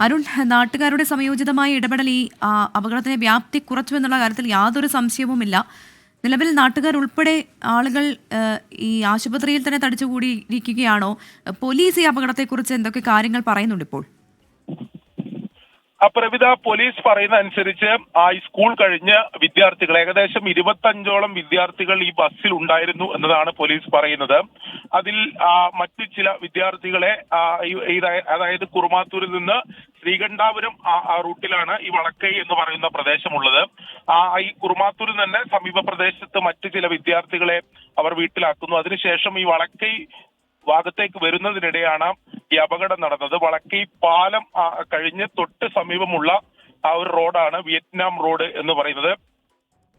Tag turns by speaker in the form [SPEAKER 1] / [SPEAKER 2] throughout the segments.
[SPEAKER 1] അരുൺ, നാട്ടുകാരുടെ സമയോചിതമായ ഇടപെടൽ ഈ അപകടത്തിന്റെ വ്യാപ്തി കുറച്ചു എന്നുള്ള കാര്യത്തിൽ യാതൊരു സംശയവുമില്ല. നിലവിൽ നാട്ടുകാർ ഉൾപ്പെടെ ആളുകൾ ഈ ആശുപത്രിയിൽ തന്നെ തടിച്ചുകൂടിയിരിക്കുകയാണോ? പോലീസ് ഈ അപകടത്തെക്കുറിച്ച് എന്തൊക്കെ കാര്യങ്ങൾ പറയുന്നുണ്ട് ഇപ്പോൾ?
[SPEAKER 2] പ്രവിധ, പോലീസ് പറയുന്ന അനുസരിച്ച് ഈ സ്കൂൾ കഴിഞ്ഞ് വിദ്യാർത്ഥികൾ ഏകദേശം 25ഓളം വിദ്യാർത്ഥികൾ ഈ ബസ്സിൽ ഉണ്ടായിരുന്നു എന്നതാണ് പോലീസ് പറയുന്നത്. അതിൽ മറ്റു ചില വിദ്യാർത്ഥികളെ അതായത് കുറുമാത്തൂരിൽ നിന്ന് ശ്രീകണ്ഠാപുരം ആ റൂട്ടിലാണ് ഈ വളക്കൈ എന്ന് പറയുന്ന പ്രദേശമുള്ളത്. ഈ കുറുമാത്തൂരിൽ തന്നെ സമീപ പ്രദേശത്ത് മറ്റു ചില വിദ്യാർത്ഥികളെ അവർ വീട്ടിലാക്കുന്നു. അതിനുശേഷം ഈ വളക്കൈ ഭാഗത്തേക്ക് വരുന്നതിനിടെയാണ് ഈ അപകടം നടന്നത്. വളക്കൈ പാലം കഴിഞ്ഞ് തൊട്ട് സമീപമുള്ള ആ ഒരു റോഡാണ് വിയറ്റ്നാം റോഡ് എന്ന് പറയുന്നത്.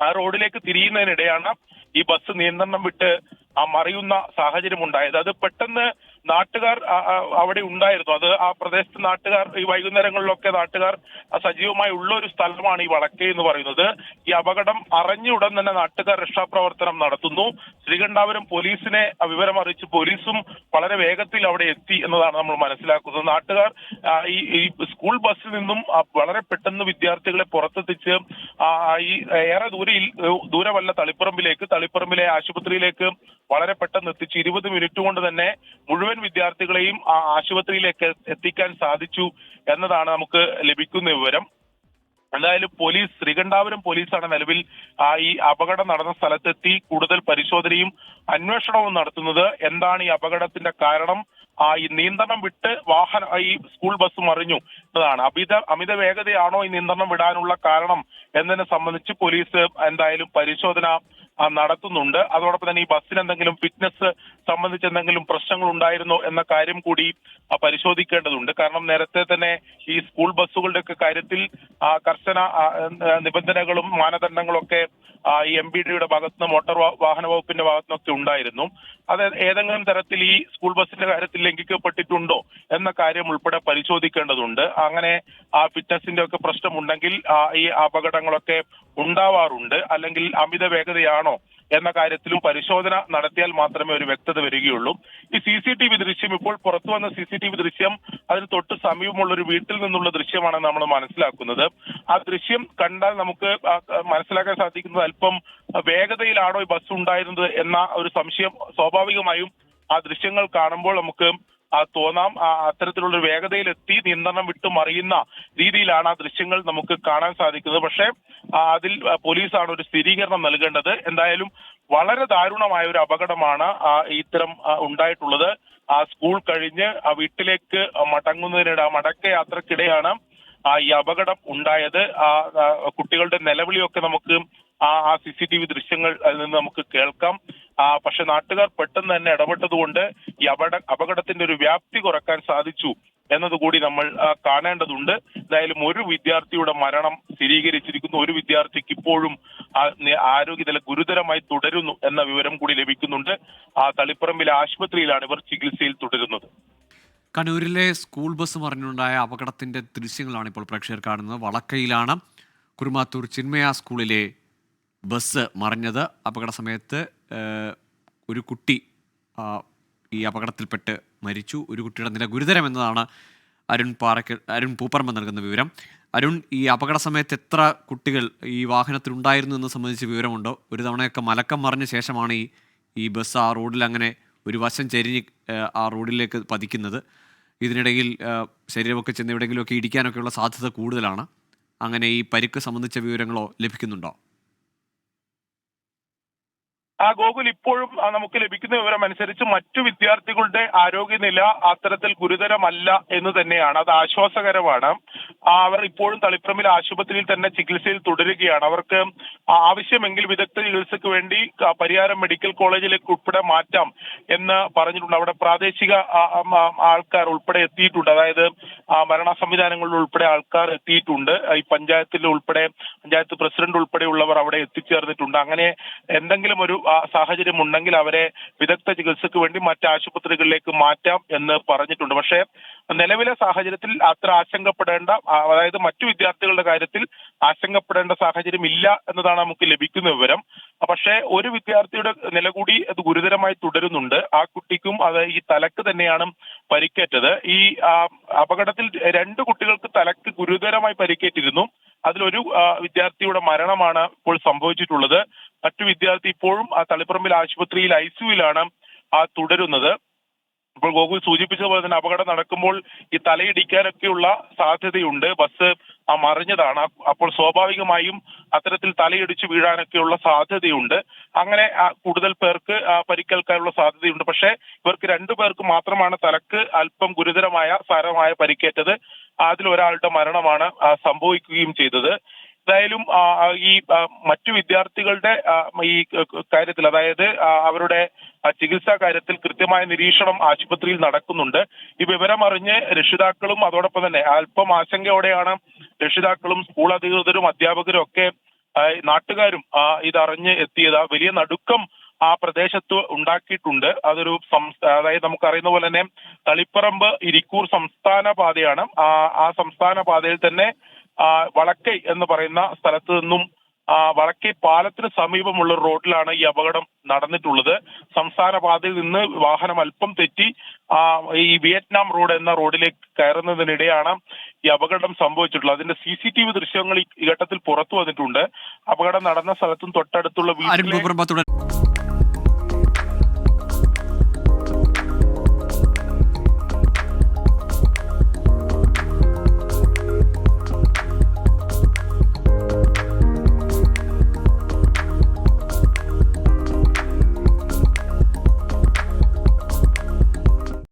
[SPEAKER 2] ആ റോഡിലേക്ക് തിരിയുന്നതിനിടെയാണ് ഈ ബസ് നിയന്ത്രണം വിട്ട് മറിയുന്ന സാഹചര്യം ഉണ്ടായത്. അത് പെട്ടെന്ന് നാട്ടുകാർ അവിടെ ഉണ്ടായിരുന്നു. അത് ആ പ്രദേശത്ത് നാട്ടുകാർ ഈ വൈകുന്നേരങ്ങളിലൊക്കെ നാട്ടുകാർ സജീവമായി ഉള്ള ഒരു സ്ഥലമാണ് ഈ വളക്കൈ എന്ന് പറയുന്നത്. ഈ അപകടം അറിഞ്ഞ ഉടൻ തന്നെ നാട്ടുകാർ രക്ഷാപ്രവർത്തനം നടത്തുന്നു. ശ്രീകണ്ഠാപുരം പോലീസിനെ വിവരം അറിയിച്ച് പോലീസും വളരെ വേഗത്തിൽ അവിടെ എത്തി എന്നതാണ് നമ്മൾ മനസ്സിലാക്കുന്നത്. നാട്ടുകാർ ഈ സ്കൂൾ ബസ്സിൽ നിന്നും വളരെ പെട്ടെന്ന് വിദ്യാർത്ഥികളെ പുറത്തെത്തിച്ച് ഈ ഏറെ ദൂരമല്ല തളിപ്പറമ്പിലെ ആശുപത്രിയിലേക്ക് വളരെ പെട്ടെന്ന് എത്തിച്ച് 20 മിനിറ്റ് കൊണ്ട് തന്നെ മുഴുവൻ വിദ്യാർത്ഥികളെയും ആശുപത്രിയിലേക്ക് എത്തിക്കാൻ സാധിച്ചു എന്നതാണ് നമുക്ക് ലഭിക്കുന്ന വിവരം. എന്തായാലും ശ്രീകണ്ഠാപുരം പോലീസാണ് നിലവിൽ ഈ അപകടം നടന്ന സ്ഥലത്തെത്തി കൂടുതൽ പരിശോധനയും അന്വേഷണവും നടത്തുന്നത്. എന്താണ് ഈ അപകടത്തിന്റെ കാരണം? ഈ നിയന്ത്രണം വിട്ട് ഈ സ്കൂൾ ബസ് മറിഞ്ഞു എന്നതാണ്. അമിത വേഗതയാണോ ഈ നിയന്ത്രണം വിടാനുള്ള കാരണം എന്നതിനെ സംബന്ധിച്ച് പോലീസ് എന്തായാലും പരിശോധന നടത്തുന്നുണ്ട്. അതോടൊപ്പം തന്നെ ഈ ബസ്സിന് എന്തെങ്കിലും ഫിറ്റ്നസ് സംബന്ധിച്ച് എന്തെങ്കിലും പ്രശ്നങ്ങൾ ഉണ്ടായിരുന്നോ എന്ന കാര്യം കൂടി പരിശോധിക്കേണ്ടതുണ്ട്. കാരണം നേരത്തെ തന്നെ ഈ സ്കൂൾ ബസ്സുകളുടെ ഒക്കെ കാര്യത്തിൽ കർശന നിബന്ധനകളും മാനദണ്ഡങ്ങളും ഒക്കെ ഈ MPDയുടെ ഭാഗത്തുനിന്ന് മോട്ടോർ വാഹന വകുപ്പിന്റെ ഭാഗത്തുനിന്നൊക്കെ ഉണ്ടായിരുന്നു. അത് ഏതെങ്കിലും തരത്തിൽ ഈ സ്കൂൾ ബസിന്റെ കാര്യത്തിൽ ലംഘിക്കപ്പെട്ടിട്ടുണ്ടോ എന്ന കാര്യം ഉൾപ്പെടെ പരിശോധിക്കേണ്ടതുണ്ട്. അങ്ങനെ ഫിറ്റ്നസിന്റെ ഒക്കെ പ്രശ്നമുണ്ടെങ്കിൽ ഈ അപകടങ്ങളൊക്കെ ഉണ്ടാവാറുണ്ട്. അല്ലെങ്കിൽ അമിത വേഗതയാണോ എന്ന കാര്യത്തിലും പരിശോധന നടത്തിയാൽ മാത്രമേ ഒരു വ്യക്തത വരികയുള്ളൂ. ഈ CCTV ദൃശ്യം, ഇപ്പോൾ പുറത്തു വന്ന CCTV ദൃശ്യം അതിന് തൊട്ട് സമീപമുള്ള ഒരു വീട്ടിൽ നിന്നുള്ള ദൃശ്യമാണ് നമ്മൾ മനസ്സിലാക്കുന്നത്. ആ ദൃശ്യം കണ്ടാൽ നമുക്ക് മനസ്സിലാക്കാൻ സാധിക്കുന്നത് അല്പം വേഗതയിലാണോ ഈ ബസ് ഉണ്ടായിരുന്നത് എന്ന ഒരു സംശയം സ്വാഭാവികമായും ആ ദൃശ്യങ്ങൾ കാണുമ്പോൾ നമുക്ക് തോന്നാം. അത്തരത്തിലുള്ള വേഗതയിലെത്തി നിയന്ത്രണം വിട്ടു മറിയുന്ന രീതിയിലാണ് ആ ദൃശ്യങ്ങൾ നമുക്ക് കാണാൻ സാധിക്കുന്നത്. പക്ഷേ അതിൽ പോലീസാണ് ഒരു സ്ഥിരീകരണം നൽകേണ്ടത്. എന്തായാലും വളരെ ദാരുണമായ ഒരു അപകടമാണ് ഇത്തരം ഉണ്ടായിട്ടുള്ളത്. സ്കൂൾ കഴിഞ്ഞ് വീട്ടിലേക്ക് മടക്ക യാത്രക്കിടെയാണ് ഈ അപകടം ഉണ്ടായത്. കുട്ടികളുടെ നിലവിളിയൊക്കെ നമുക്ക് ആ CCTV ദൃശ്യങ്ങൾ അതിൽ നിന്ന് നമുക്ക് കേൾക്കാം. പക്ഷെ നാട്ടുകാർ പെട്ടെന്ന് തന്നെ ഇടപെട്ടതുകൊണ്ട് ഈ അപകടത്തിന്റെ ഒരു വ്യാപ്തി കുറക്കാൻ സാധിച്ചു എന്നതുകൂടി നമ്മൾ കാണേണ്ടതുണ്ട്. എന്തായാലും ഒരു വിദ്യാർത്ഥിയുടെ മരണം സ്ഥിരീകരിച്ചിരിക്കുന്നു. ഒരു വിദ്യാർത്ഥിക്ക് ഇപ്പോഴും ആരോഗ്യനില ഗുരുതരമായി തുടരുന്നു എന്ന വിവരം കൂടി ലഭിക്കുന്നുണ്ട്. തളിപ്പറമ്പിലെ ആശുപത്രിയിലാണ് ഇവർ ചികിത്സയിൽ തുടരുന്നത്.
[SPEAKER 3] കണ്ണൂരിലെ സ്കൂൾ ബസ് മറിഞ്ഞുണ്ടായ അപകടത്തിന്റെ ദൃശ്യങ്ങളാണ് ഇപ്പോൾ പ്രേക്ഷകർ കാണുന്നത്. വളക്കയിലാണ് കുറുമാത്തൂർ ചിന്മയ സ്കൂളിലെ ബസ് മറിഞ്ഞത്. അപകട സമയത്ത് ഒരു കുട്ടി ഈ അപകടത്തിൽപ്പെട്ട് മരിച്ചു. ഒരു കുട്ടിയുടെ നില ഗുരുതരമെന്നതാണ് അരുൺ പൂപ്പറമ്പ് നൽകുന്ന വിവരം. അരുൺ, ഈ അപകട സമയത്ത് എത്ര കുട്ടികൾ ഈ വാഹനത്തിലുണ്ടായിരുന്നു എന്ന് സംബന്ധിച്ച് വിവരമുണ്ടോ? ഒരു തവണയൊക്കെ മലക്കം മറിഞ്ഞ ശേഷമാണ് ഈ ബസ് ആ റോഡിൽ അങ്ങനെ ഒരു വശം ചെരിഞ്ഞ് ആ റോഡിലേക്ക് പതിക്കുന്നത്. ഇതിനിടയിൽ ശരീരമൊക്കെ ചെന്ന് എവിടെയെങ്കിലുമൊക്കെ ഇടിക്കാനൊക്കെയുള്ള സാധ്യത കൂടുതലാണ്. അങ്ങനെ ഈ പരിക്ക് സംബന്ധിച്ച വിവരങ്ങളോ ലഭിക്കുന്നുണ്ടോ?
[SPEAKER 2] ഗോകുൽ, ഇപ്പോഴും നമുക്ക് ലഭിക്കുന്ന വിവരം അനുസരിച്ച് മറ്റു വിദ്യാർത്ഥികളുടെ ആരോഗ്യനില അത്തരത്തിൽ ഗുരുതരമല്ല എന്ന് തന്നെയാണ്. അത് ആശ്വാസകരമാണ്. അവർ ഇപ്പോഴും തളിപ്പറമ്പിലെ ആശുപത്രിയിൽ തന്നെ ചികിത്സയിൽ തുടരുകയാണ്. അവർക്ക് ആവശ്യമെങ്കിൽ വിദഗ്ധ ചികിത്സയ്ക്ക് വേണ്ടി പരിയാരം മെഡിക്കൽ കോളേജിലേക്ക് ഉൾപ്പെടെ മാറ്റാം എന്ന് പറഞ്ഞിട്ടുണ്ട്. അവിടെ പ്രാദേശിക ആൾക്കാർ ഉൾപ്പെടെ എത്തിയിട്ടുണ്ട്. അതായത് ഭരണ സംവിധാനങ്ങളിൽ ഉൾപ്പെടെ ആൾക്കാർ എത്തിയിട്ടുണ്ട്. ഈ പഞ്ചായത്ത് പ്രസിഡന്റ് ഉൾപ്പെടെയുള്ളവർ അവിടെ എത്തിച്ചേർന്നിട്ടുണ്ട്. അങ്ങനെ എന്തെങ്കിലും ഒരു സാഹചര്യം ഉണ്ടെങ്കിൽ അവരെ വിദഗ്ധ ചികിത്സയ്ക്ക് വേണ്ടി മറ്റ് ആശുപത്രികളിലേക്ക് മാറ്റാം എന്ന് പറഞ്ഞിട്ടുണ്ട്. പക്ഷേ നിലവിലെ സാഹചര്യത്തിൽ അത്ര ആശങ്കപ്പെടേണ്ട, അതായത് മറ്റു വിദ്യാർത്ഥികളുടെ കാര്യത്തിൽ ആശങ്കപ്പെടേണ്ട സാഹചര്യം ഇല്ല എന്നതാണ് നമുക്ക് ലഭിക്കുന്ന വിവരം. പക്ഷേ ഒരു വിദ്യാർത്ഥിയുടെ നില കൂടി അത് ഗുരുതരമായി തുടരുന്നുണ്ട്. ആ കുട്ടിക്കും അത് ഈ തലക്ക് തന്നെയാണ് പരിക്കേറ്റത്. ഈ അപകടത്തിൽ 2 കുട്ടികൾക്ക് തലക്ക് ഗുരുതരമായി പരിക്കേറ്റിരുന്നു. അതിലൊരു വിദ്യാർത്ഥിയുടെ മരണമാണ് ഇപ്പോൾ സംഭവിച്ചിട്ടുള്ളത്. മറ്റു വിദ്യാർത്ഥി ഇപ്പോഴും തളിപ്പറമ്പിൽ ആശുപത്രിയിൽ ICUവിലാണ് തുടരുന്നത്. ഇപ്പോൾ ഗോകുൽ സൂചിപ്പിച്ചതുപോലെ തന്നെ അപകടം നടക്കുമ്പോൾ ഈ തലയിടിക്കാനൊക്കെയുള്ള സാധ്യതയുണ്ട്. ബസ് മറിഞ്ഞതാണ്. അപ്പോൾ സ്വാഭാവികമായും അത്തരത്തിൽ തലയിടിച്ച് വീഴാനൊക്കെയുള്ള സാധ്യതയുണ്ട്. അങ്ങനെ കൂടുതൽ പേർക്ക് പരിക്കേൽക്കാനുള്ള സാധ്യതയുണ്ട്. പക്ഷേ ഇവർക്ക് 2 പേർക്ക് മാത്രമാണ് തലക്ക് അല്പം ഗുരുതരമായ സാരമായ പരിക്കേറ്റത്. അതിലൊരാളുടെ മരണമാണ് സംഭവിക്കുകയും ചെയ്തത്. എന്തായാലും ഈ മറ്റു വിദ്യാർത്ഥികളുടെ ഈ കാര്യത്തിൽ, അതായത് അവരുടെ ചികിത്സാ കാര്യത്തിൽ കൃത്യമായ നിരീക്ഷണം ആശുപത്രിയിൽ നടക്കുന്നുണ്ട്. ഈ വിവരം അറിഞ്ഞ് രക്ഷിതാക്കളും അതോടൊപ്പം തന്നെ അല്പം ആശങ്കയോടെയാണ് രക്ഷിതാക്കളും സ്കൂൾ അധികൃതരും അധ്യാപകരും ഒക്കെ നാട്ടുകാരും ഇതറിഞ്ഞ് എത്തിയത്. വലിയ നടുക്കം ആ പ്രദേശത്ത് ഉണ്ടാക്കിയിട്ടുണ്ട്. അതൊരു അതായത് നമുക്കറിയുന്ന പോലെ തന്നെ തളിപ്പറമ്പ് ഇരിക്കൂർ സംസ്ഥാന പാതയാണ്. ആ സംസ്ഥാന പാതയിൽ തന്നെ വളക്കൈ എന്ന് പറയുന്ന സ്ഥലത്ത് നിന്നും വളക്കൈ പാലത്തിന് സമീപമുള്ള റോഡിലാണ് ഈ അപകടം നടന്നിട്ടുള്ളത്. സംസ്ഥാന പാതയിൽ നിന്ന് വാഹനം അല്പം തെറ്റി ഈ വിയറ്റ്നാം റോഡ് എന്ന റോഡിലേക്ക് കയറുന്നതിനിടെയാണ് ഈ അപകടം സംഭവിച്ചിട്ടുള്ളത്. അതിന്റെ CCTV ദൃശ്യങ്ങൾ ഈ ഘട്ടത്തിൽ പുറത്തു വന്നിട്ടുണ്ട്. അപകടം നടന്ന സ്ഥലത്തും തൊട്ടടുത്തുള്ള വീട്ടിലെ